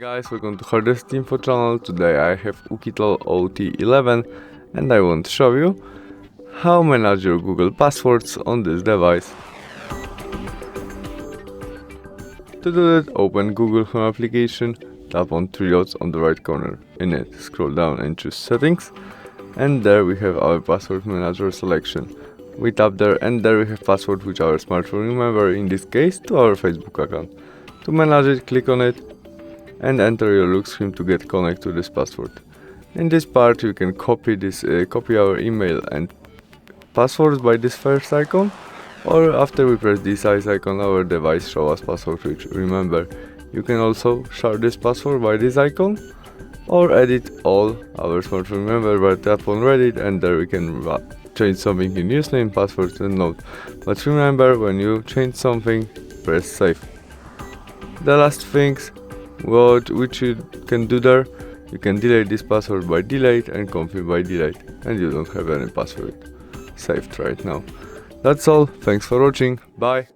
guys, welcome to HardReset.Info channel. Today I have OUKITEL OT11 and I want to show you how to manage your Google passwords on this device. To do that, open Google Home application, tap on three dots on the right corner. In it, scroll down and choose settings, and there we have our password manager selection. We tap there and there we have password which our smartphone remember, in this case to our Facebook account. To manage it, click on it and enter your look screen to get connected to this password. In this part you can copy our email and passwords by this first icon, or after we press this icon our device shows us password which remember. You can also share this password by this icon or edit all our smartphone remember by tap on Reddit, and there we can change something in username, password and note. But remember, when you change something, press save. The last things which you can do there, you can delete this password by delete and confirm by delete, and you don't have any password saved right now. That's all, thanks for watching, bye.